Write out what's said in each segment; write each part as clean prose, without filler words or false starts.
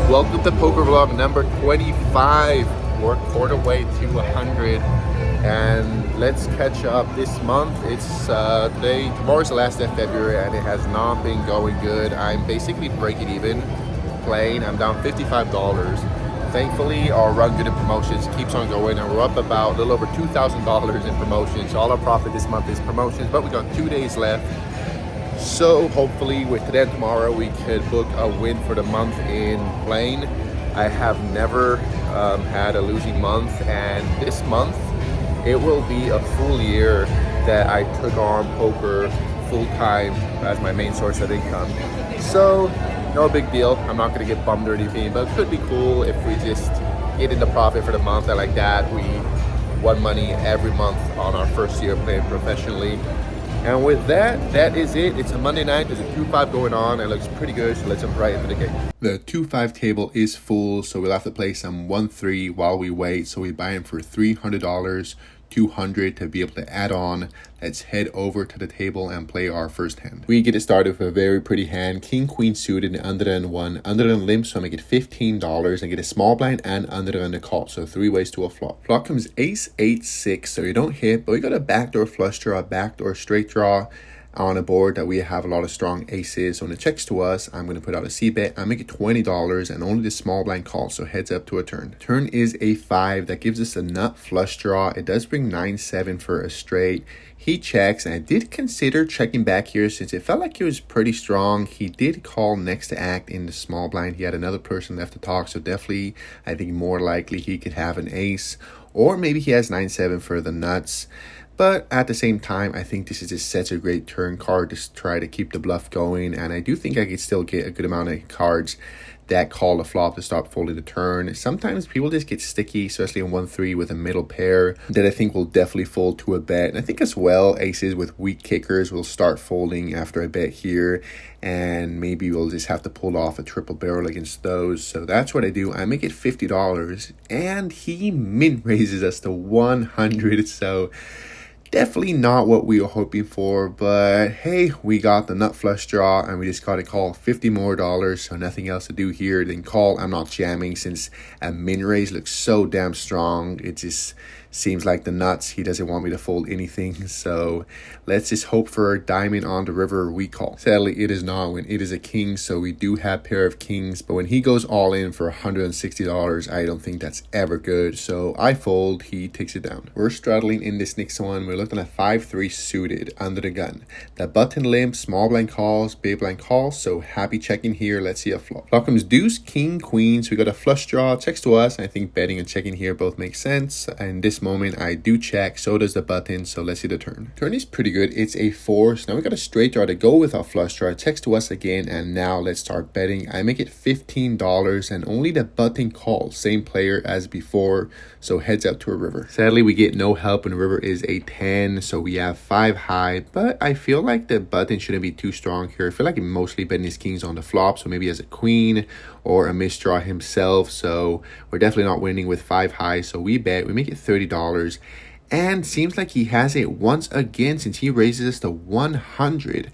Welcome to Poker Vlog number 25. We're quarter way to 100, and let's catch up. This month, it's tomorrow's the last day of February, and it has not been going good. I'm basically breaking even playing. I'm down $55. Thankfully, our run good in promotions keeps on going, and we're up about a little over $2,000 in promotions. All our profit this month is promotions, but we got 2 days left. So hopefully with today and tomorrow we could book a win for the month in playing. I have never had a losing month, and this month it will be a full year that I took on poker full-time as my main source of income. So no big deal. I'm not going to get bummed or anything, but it could be cool if we just get into profit for the month. And like that, we won money every month on our first year playing professionally. And with that, that is it. It's a Monday night. There's a 2-5 going on. It looks pretty good, so let's jump right into the game. The 2-5 table is full, so we'll have to play some 1-3 while we wait. So we buy in for $300, $200 to be able to add on. Let's head over to the table and play our first hand. We get it started with a very pretty hand. King, queen suited, and under and one. Under and limp, so I make it $15 and get a small blind and under and a call. So 3 ways to a flop. Flop comes ace, 8, 6. So you don't hit, but we got a backdoor flush draw, a backdoor straight draw on a board that we have a lot of strong aces. So when it checks to us, I'm going to put out a C bet. I make it $20 and only the small blind call. So heads up to a turn. Turn is a 5. That gives us a nut flush draw. It does bring 9-7 for a straight. He checks, and I did consider checking back here since it felt like he was pretty strong. He did call next to act in the small blind. He had another person left to talk, so definitely I think more likely he could have an ace, or maybe he has 9-7 for the nuts. But at the same time, I think this is just such a great turn card to try to keep the bluff going, and I do think I could still get a good amount of cards that call a flop to stop folding the turn. Sometimes people just get sticky, especially in 1-3 with a middle pair that I think will definitely fold to a bet. And I think as well, aces with weak kickers will start folding after a bet here, and maybe we'll just have to pull off a triple barrel against those. So that's what I do. I make it $50, and he min raises us to 100. So definitely not what we were hoping for, but hey, we got the nut flush draw and we just got to call $50 more, so nothing else to do here than call. I'm not jamming since a min raise looks so damn strong. It just seems like the nuts, he doesn't want me to fold anything, so let's just hope for a diamond on the river. We call. Sadly, it is not when it is a king, so we do have pair of kings, but when he goes all in for $160, I don't think that's ever good, so I fold. He takes it down. We're straddling in this next one. We're looking at 5-3 suited under the gun. The button limp, small blind calls, big blind calls, so happy checking here. Let's see a flop. Flop comes deuce, king, queen, so we got a flush draw. Checks to us. I think betting and checking here both make sense, and this moment I do check, so does the button, so let's see the turn. Turn is pretty good. It's a 4, so now we got a straight draw to go with our flush draw. Checks to us again, and now let's start betting. I make it $15 and only the button calls. Same player as before, so heads up to a river. Sadly, we get no help, and river is a 10, so we have 5 high, but I feel like the button shouldn't be too strong here. I feel like he mostly betting his kings on the flop, so maybe he has a queen or a misdraw himself, so we're definitely not winning with 5 high, so we bet. We make it $30, and seems like he has it once again since he raises us to 100.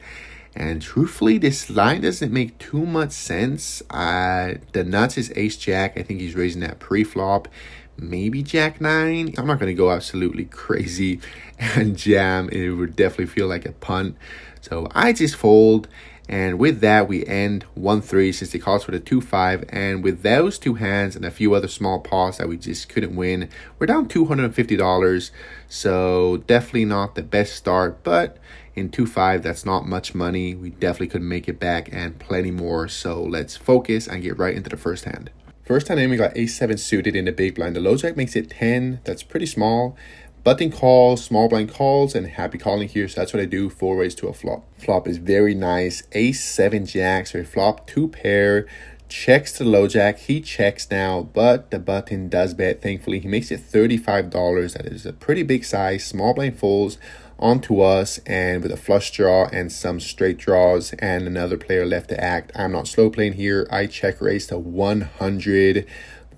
And truthfully, this line doesn't make too much sense. The nuts is ace jack. I think he's raising that pre-flop. Maybe jack 9. I'm not going to go absolutely crazy and jam. It would definitely feel like a punt. So I just fold. And with that, we end 1-3 since they calls for the 2-5. And with those two hands and a few other small pots that we just couldn't win, we're down $250. So definitely not the best start, but in 2-5, that's not much money. We definitely could make it back and plenty more. So let's focus and get right into the first hand. First hand, we got ace-7 suited in the big blind. The low jack makes it 10. That's pretty small. Button calls, small blind calls, and happy calling here. So that's what I do. 4 ways to a flop. Flop is very nice. Ace-7 jack. So we flop 2 pair. Checks to the low jack. He checks now, but the button does bet. Thankfully, he makes it $35. That is a pretty big size. Small blind folds onto us, and with a flush draw and some straight draws and another player left to act. I'm not slow playing here. I check raise to 100.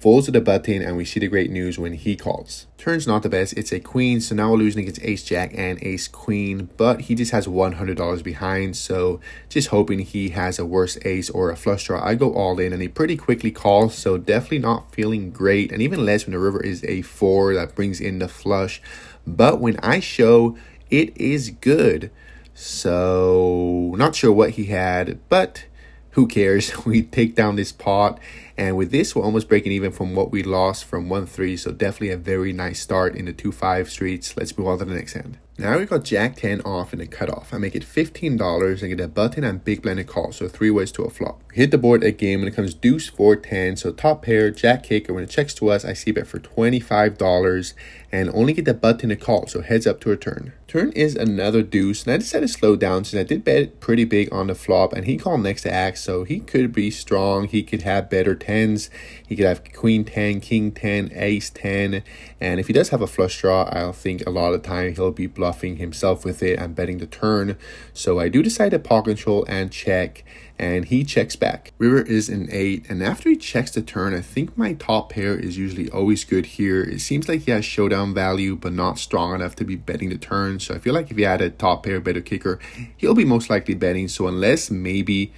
folds to the button, and we see the great news when he calls. Turn's not the best. It's a queen, so now we're losing against ace jack and ace queen, but he just has $100 behind, so just hoping he has a worse ace or a flush draw. I go all in, and he pretty quickly calls, so definitely not feeling great, and even less when the river is a 4 that brings in the flush. But when I show, it is good. So not sure what he had, but who cares? We take down this pot, and with this we're almost breaking even from what we lost from 1-3, so definitely a very nice start in the 2-5 streets. Let's move on to the next hand. Now we got jack 10 off in the cutoff. I make it $15 and get a button and big blind to call, so 3 ways to a flop. Hit the board again when it comes deuce 4-10, so top pair, jack kicker. When it checks to us, I see bet for $25 and only get the button to call, so heads up to a turn. Turn is another deuce, and I decided to slow down since I did bet pretty big on the flop, and he called next to axe, so he could be strong. He could have better tens. He could have queen 10, king 10, ace 10, and if he does have a flush draw, I'll think a lot of the time he'll be bluffing himself with it and betting the turn. So I do decide to pot control and check, and he checks back. River is an 8, and after he checks the turn, I think my top pair is usually always good here. It seems like he has showdown value, but not strong enough to be betting the turn. So I feel like if he had a top pair better kicker, he'll be most likely betting. So unless maybe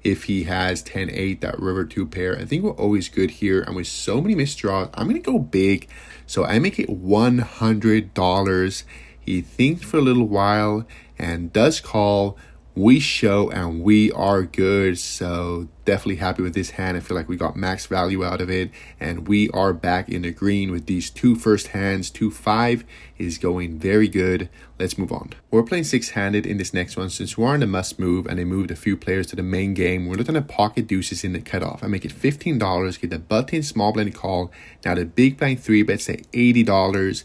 if he has 10-8, that river 2 pair, I think we're always good here. And with so many missed draws, I'm going to go big. So I make it $100. He thinks for a little while and does call. We show, and we are good. So definitely happy with this hand. I feel like we got max value out of it, and we are back in the green with these 2 first hands. 2-5 is going very good. Let's move on. We're playing 6-handed in this next one. Since we're on the must move and they moved a few players to the main game, we're looking at pocket deuces in the cutoff. I make it $15, get the button small blind call. Now the big blind 3 bets at $80,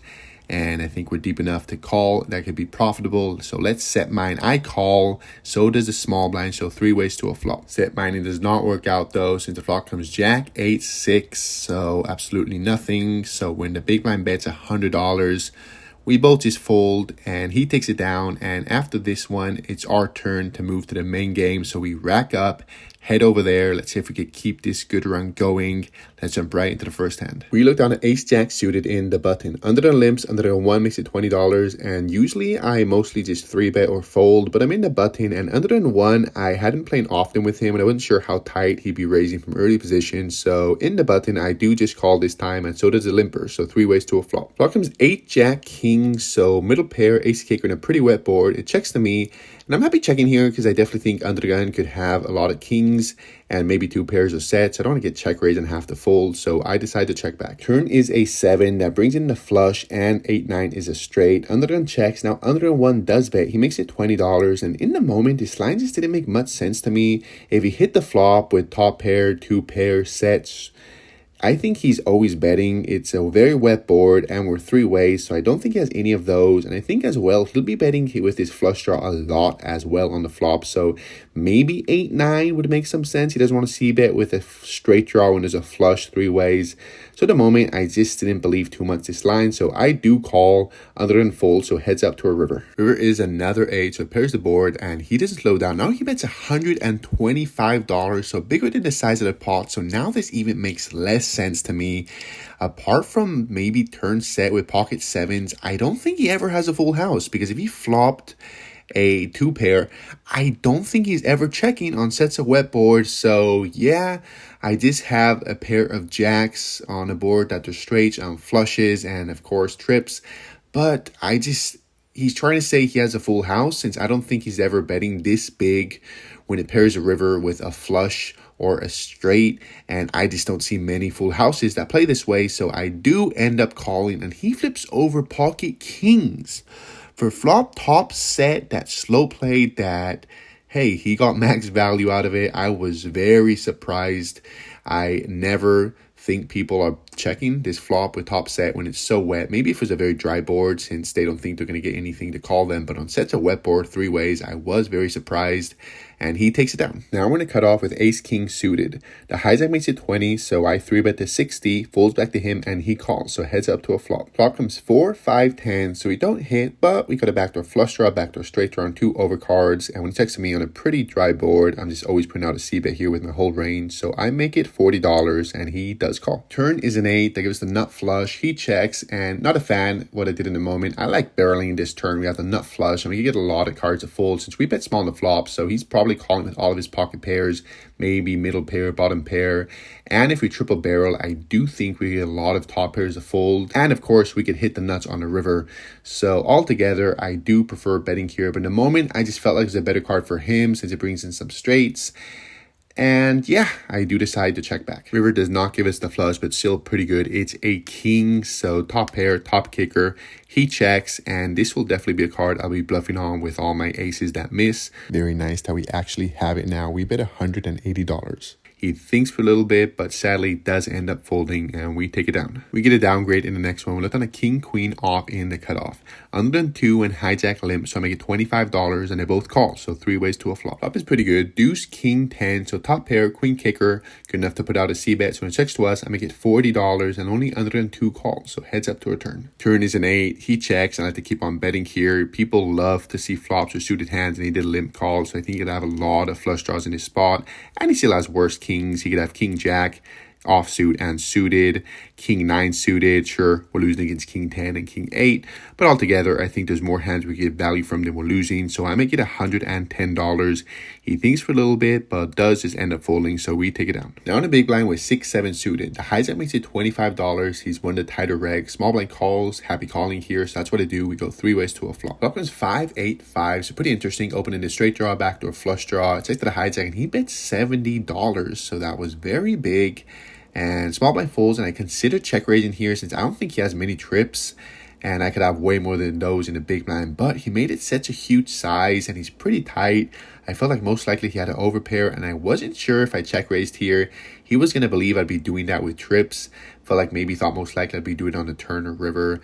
and I think we're deep enough to call. That could be profitable. So let's set mine. I call, so does the small blind, so 3 ways to a flop. Set mine, it does not work out though, since the flop comes jack 8-6, so absolutely nothing. So when the big blind bets $100, we both just fold, and he takes it down. And after this one, it's our turn to move to the main game. So we rack up, head over there. Let's see if we could keep this good run going. Let's jump right into the first hand. We look down at ace jack suited in the button. Under the limps, under the 1 makes it $20. And usually I mostly just 3-bet or fold, but I'm in the button, and under the 1, I hadn't played often with him, and I wasn't sure how tight he'd be raising from early position. So in the button, I do just call this time, and so does the limper. So 3 ways to a flop. Flop comes 8 jack king, so middle pair, ace kicker, and a pretty wet board. It checks to me, and I'm happy checking here because I definitely think under the gun could have a lot of kings and maybe 2 pairs of sets. I don't want to get check raised and have to fold, so I decide to check back. Turn is a 7 that brings in the flush, and 8-9 is a straight. Under the gun checks. Now under the 1 does bet. He makes it $20, and in the moment this line just didn't make much sense to me. If he hit the flop with top pair, 2 pair sets, I think he's always betting. It's a very wet board, and we're 3 ways, so I don't think he has any of those. And I think as well, he'll be betting with his flush draw a lot as well on the flop. So maybe 8-9 would make some sense. He doesn't want to see bet with a straight draw when there's a flush 3 ways. So at the moment, I just didn't believe too much this line. So I do call under and fold, so heads up to a river. River is another 8, so it pairs the board, and he doesn't slow down. Now he bets $125, so bigger than the size of the pot. So now this even makes less sense to me. Apart from maybe turn set with pocket 7s, I don't think he ever has a full house, because if he flopped a 2 pair, I don't think he's ever checking on sets of wet boards. So yeah, I just have a pair of jacks on a board that are straights on flushes and of course trips, but he's trying to say he has a full house, since I don't think he's ever betting this big when it pairs a river with a flush or a straight, and I just don't see many full houses that play this way. So I do end up calling, and he flips over pocket kings for flop top set. That slow played, that hey, he got max value out of it. I was very surprised. I never think people are checking this flop with top set when it's so wet. Maybe if it was a very dry board, since they don't think they're going to get anything to call them, but on sets of wet board 3 ways, I was very surprised, and he takes it down. Now we're going to cut off with ace king suited. The hijack makes it 20, so I 3-bet to 60, folds back to him, and he calls, so heads up to a flop. Flop comes 4, 5, 10, so we don't hit, but we got a backdoor flush draw, backdoor straight draw, and 2 overcards, and when he checks me on a pretty dry board, I'm just always putting out a c-bet here with my whole range, so I make it $40, and he does call. Turn is an 8. That gives us the nut flush. He checks, and not a fan what I did in the moment. I like barreling this turn. We have the nut flush, and we get a lot of cards to fold since we bet small on the flop, so he's probably calling with all of his pocket pairs, maybe middle pair, bottom pair. And if we triple barrel, I do think we get a lot of top pairs to fold. And of course, we could hit the nuts on the river. So altogether, I do prefer betting here. But in the moment, I just felt like it was a better card for him since it brings in some straights. And yeah, I do decide to check back. River does not give us the flush, but still pretty good. It's a king, so top pair, top kicker. He checks, and this will definitely be a card I'll be bluffing on with all my aces that miss. Very nice that we actually have it now. We bet $180. He thinks for a little bit, but sadly does end up folding, and we take it down. We get a downgrade in the next one. We looked on a king, queen off in the cutoff. Under than 2 and hijack limp, so I make it $25, and they both call, so 3 ways to a flop. Flop is pretty good. Deuce, king, 10, so top pair, queen kicker, good enough to put out a c-bet, so when it checks to us, I make it $40, and only under than 2 calls, so heads up to a turn. Turn is an 8, he checks, and I like to keep on betting here. People love to see flops or suited hands, and he did a limp call, so I think he'd have a lot of flush draws in his spot, and he still has worse kings. He could have king jack, offsuit and suited, king 9 suited. Sure, we're losing against king 10 and king 8, but altogether I think there's more hands we get value from than we're losing, so I make it $110. He thinks for a little bit, but does just end up folding, so we take it down. Now in a big blind with 6-7 suited, the hijack makes it $25. He's one of the tighter reg. Small blind calls, happy calling here, so that's what I do. We go 3 ways to a flop. Flop comes 5-8-5, so pretty interesting. Opening the straight draw, backdoor flush draw. Checks to the hijack, and he bet $70, so that was very big. And small blind folds, and I consider check raising here since I don't think he has many trips, and I could have way more than those in the big blind, but he made it such a huge size, and he's pretty tight. I felt like most likely he had an overpair, and I wasn't sure if I check raised here, he was going to believe I'd be doing that with trips. Felt like maybe thought most likely I'd be doing it on the turn or river.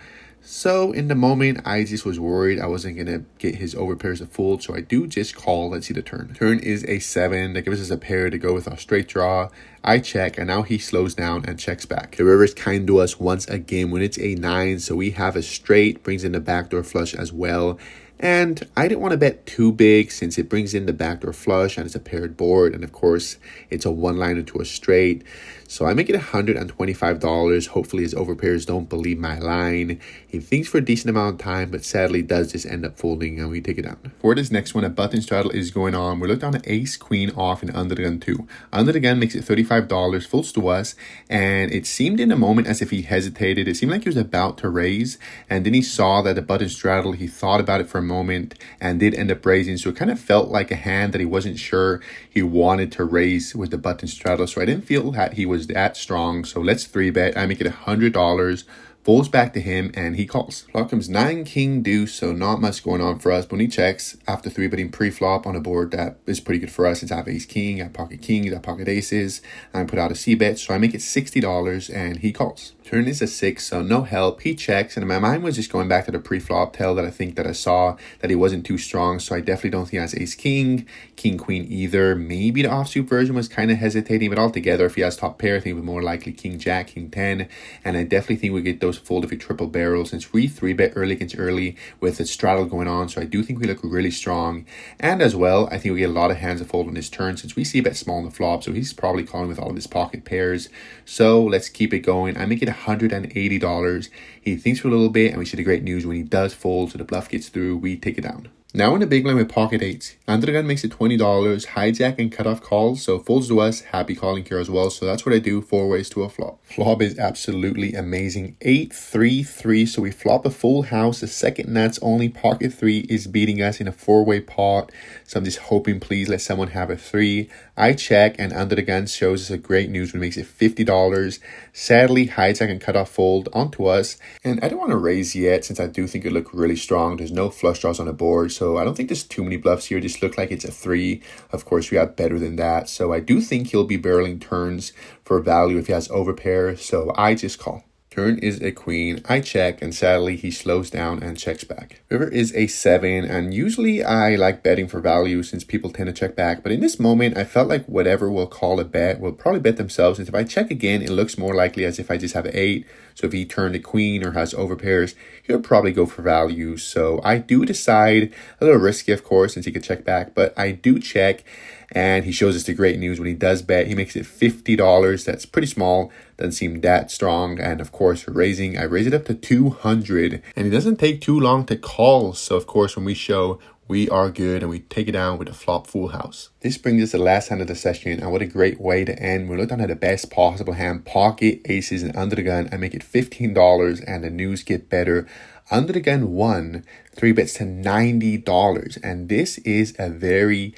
So in the moment, I just was worried I wasn't going to get his overpairs to fold, so I do just call. Let's see the turn. Turn is a 7. That gives us a pair to go with our straight draw. I check, and now he slows down and checks back. The river is kind to us once again when it's a 9, so we have a straight, brings in the backdoor flush as well. And I didn't want to bet too big since it brings in the backdoor flush and it's a paired board. And of course, it's a one-liner to a straight. So I make it $125. Hopefully his overpairs don't believe my line. He thinks for a decent amount of time, but sadly does just end up folding, and we take it down. For this next one, a button straddle is going on. We looked on an ace, queen off, and under the gun 2. Under the gun makes it $35, folds to us, and it seemed in a moment as if he hesitated. It seemed like he was about to raise, and then he saw that the button straddle. He thought about it for a moment and did end up raising, so it kind of felt like a hand that he wasn't sure he wanted to raise with the button straddle. So I didn't feel that he was that strong, so let's 3-bet. I make it $100, folds back to him, and he calls. Flop comes 9 king deuce, so not much going on for us. But when he checks after 3-betting pre-flop on a board that is pretty good for us, since I have ace king, I have pocket kings, I have pocket aces, and I put out a c-bet, so I make it $60, and he calls. Turn is a 6, so no help. He checks, and my mind was just going back to the pre-flop tell that I think that I saw that he wasn't too strong, so I definitely don't think he has ace king, king queen either. Maybe the offsuit version was kind of hesitating, but altogether, if he has top pair, I think it would more likely king jack, king 10, and I definitely think we get those fold if we triple barrel since we 3-bet early against early with the straddle going on, so I do think we look really strong. And as well, I think we get a lot of hands to fold on his turn since we see bet small on the flop, so he's probably calling with all of his pocket pairs. So let's keep it going. I make it $180. He thinks for a little bit, and we see the great news when he does fold, so the bluff gets through, we take it down. Now in the big line with pocket 8s, under the gun makes it $20, hijack and cutoff calls, so folds to us, happy calling here as well, so that's what I do, 4 ways to a flop. Flop is absolutely amazing, 8-3-3, so we flop a full house, the second nuts, only pocket 3 is beating us in a 4-way pot, so I'm just hoping please let someone have a 3. I check, and under the gun shows us a great news when it makes it $50. Sadly, hijack and cutoff fold onto us, and I don't want to raise yet since I do think it look really strong. There's no flush draws on the board, so I don't think there's too many bluffs here. Just look like it's a 3. Of course, we have better than that, so I do think he'll be barreling turns for value if he has overpair, so I just call. Turn is a queen. I check, and sadly, he slows down and checks back. River is a 7, and usually I like betting for value since people tend to check back. But in this moment, I felt like whatever we'll call a bet will probably bet themselves. And if I check again, it looks more likely as if I just have an 8. So if he turned a queen or has overpairs, he'll probably go for value. So I do decide, a little risky, of course, since he could check back, but I do check. And he shows us the great news when he does bet. He makes it $50. That's pretty small. Doesn't seem that strong. And of course, I raise it up to 200. And it doesn't take too long to call. So of course, when we show, we are good and we take it down with a flop full house. This brings us to the last hand of the session, and what a great way to end. We looked down at the best possible hand, pocket aces and under the gun, and make it $15, and the news get better. Under the gun won 3 bets to $90, and this is a very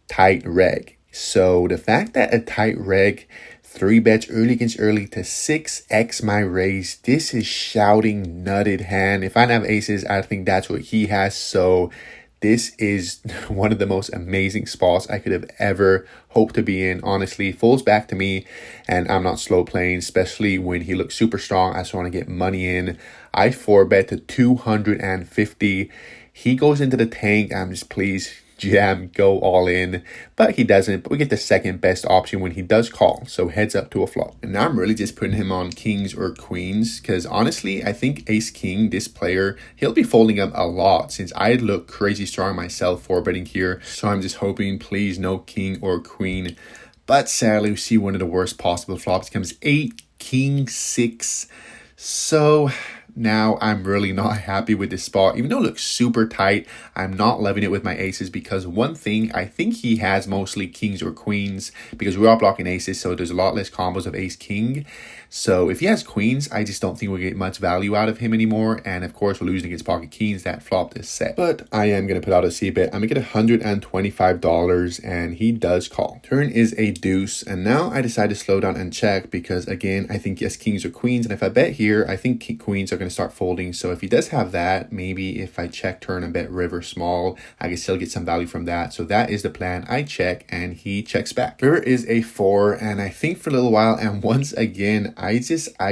tight reg. So the fact that a tight reg 3 bets early against early to 6x my raise, this is shouting nutted hand. If I don't have aces, I think that's what he has. So this is one of the most amazing spots I could have ever hoped to be in. Honestly, folds back to me, and I'm not slow playing, especially when he looks super strong. I just want to get money in. I 4-bet to 250. He goes into the tank. I'm just, please, jam, go all in. But he doesn't. But we get the second best option when he does call. So heads up to a flop. And now I'm really just putting him on kings or queens, because honestly, I think ace king, this player, he'll be folding up a lot since I look crazy strong myself 4-betting here. So I'm just hoping, please, no king or queen. But sadly, we see one of the worst possible flops. It comes 8, king, 6. So now I'm really not happy with this spot. Even though it looks super tight, I'm not loving it with my aces, because one thing, I think he has mostly kings or queens, because we are blocking aces, so there's a lot less combos of ace king. So if he has queens, I just don't think we'll get much value out of him anymore. And of course, we're losing against pocket kings. That flop is set. But I am going to put out a C-bet. I'm going to get $125, and he does call. Turn is a deuce, and now I decide to slow down and check, because again, I think he has kings or queens, and if I bet here, I think queens are going to start folding. So if he does have that, maybe if I check turn and bet river small, I can still get some value from that. So that is the plan. I check, and he checks back. River is a 4, and I think for a little while, and once again, I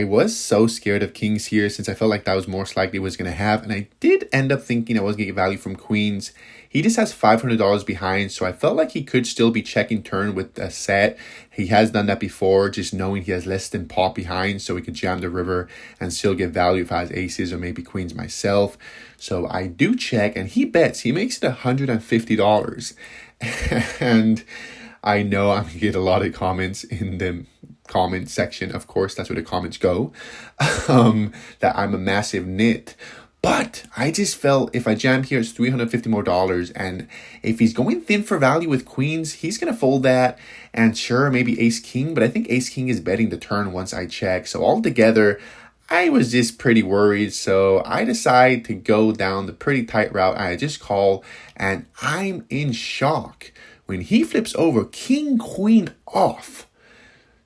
was so scared of kings here, since I felt like that was most likely was going to have, and I did end up thinking I was going to get value from queens. He just has $500 behind, so I felt like he could still be checking turn with a set. He has done that before, just knowing he has less than pot behind, so he could jam the river and still get value if I has aces or maybe queens myself. So I do check, and he bets. He makes it $150. And I know I'm going to get a lot of comments in the comment section. Of course, that's where the comments go. That I'm a massive nit. But I just felt if I jam here, it's $350 more. And if he's going thin for value with queens, he's going to fold that. And sure, maybe ace king, but I think ace king is betting the turn once I check. So altogether, I was just pretty worried. So I decide to go down the pretty tight route. I just call, and I'm in shock when he flips over king, queen off.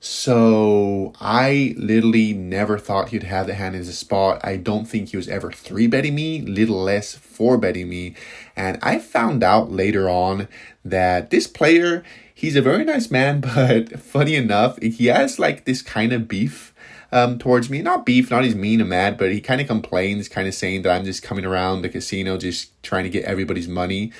So I literally never thought he'd have the hand in the spot. I don't think he was ever 3-betting me, little less 4-betting me. And I found out later on that this player, he's a very nice man, but funny enough, he has like this kind of beef towards me. Not beef, not he's mean or mad, but he kind of complains, kind of saying that I'm just coming around the casino just trying to get everybody's money.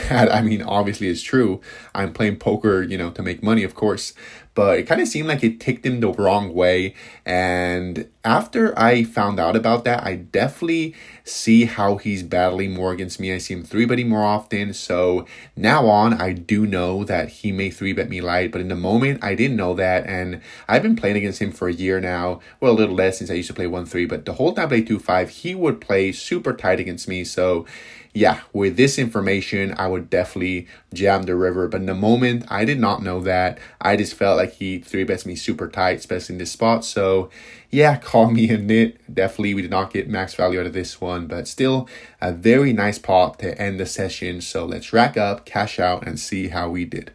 That, I mean, obviously is true. I'm playing poker, to make money, of course. But it kind of seemed like it ticked him the wrong way. And after I found out about that, I definitely see how he's battling more against me. I see him 3-betting more often. So now on, I do know that he may 3-bet me light. But in the moment, I didn't know that. And I've been playing against him for a year now. Well, a little less since I used to play 1-3. But the whole time I played 2-5, he would play super tight against me. So yeah, with this information, I would definitely jam the river. But in the moment, I did not know that. I just felt like he 3-bets me super tight, especially in this spot. So yeah, call me a nit. Definitely, we did not get max value out of this one, but still a very nice pot to end the session. So let's rack up, cash out, and see how we did.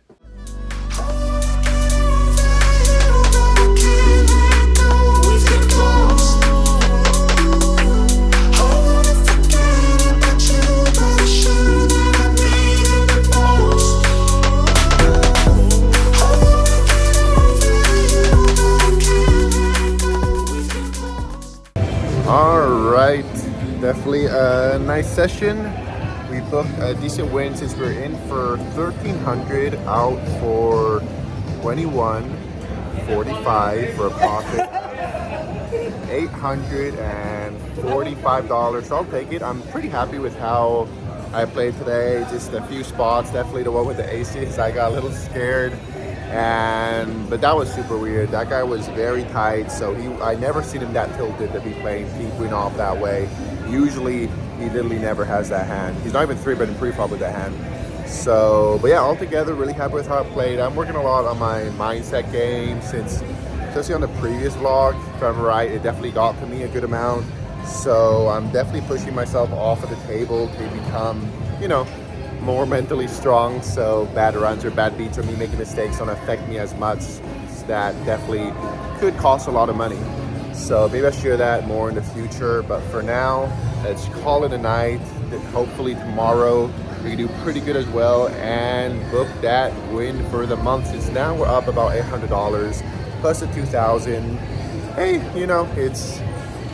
Alright, definitely a nice session. We booked a decent win since we're in for 1,300 out for 21.45 for a profit $845. So I'll take it. I'm pretty happy with how I played today, just a few spots, definitely the one with the aces. I got a little scared, but that was super weird. That guy was very tight, so I never seen him that tilted to be playing king queen off that way. Usually he literally never has that hand. He's not even 3-betting pre-flop with that hand. So, but yeah, altogether really happy with how I played. I'm working a lot on my mindset game since, especially on the previous vlog, if I'm right, it definitely got to me a good amount. So I'm definitely pushing myself off of the table to become, you know, more mentally strong. So bad runs or bad beats or me making mistakes don't affect me as much. That definitely could cost a lot of money. So maybe I'll share that more in the future. But for now, let's call it a night. Hopefully tomorrow we can do pretty good as well and book that win for the month. Since now we're up about $800 plus the 2,000. Hey, you know, it's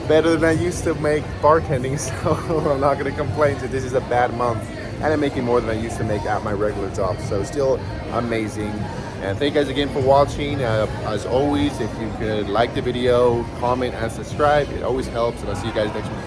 better than I used to make bartending, so I'm not gonna complain that this is a bad month. And I'm making more than I used to make at my regular job, so still amazing. And thank you guys again for watching. As always, if you could like the video, comment, and subscribe, it always helps. And I'll see you guys next week.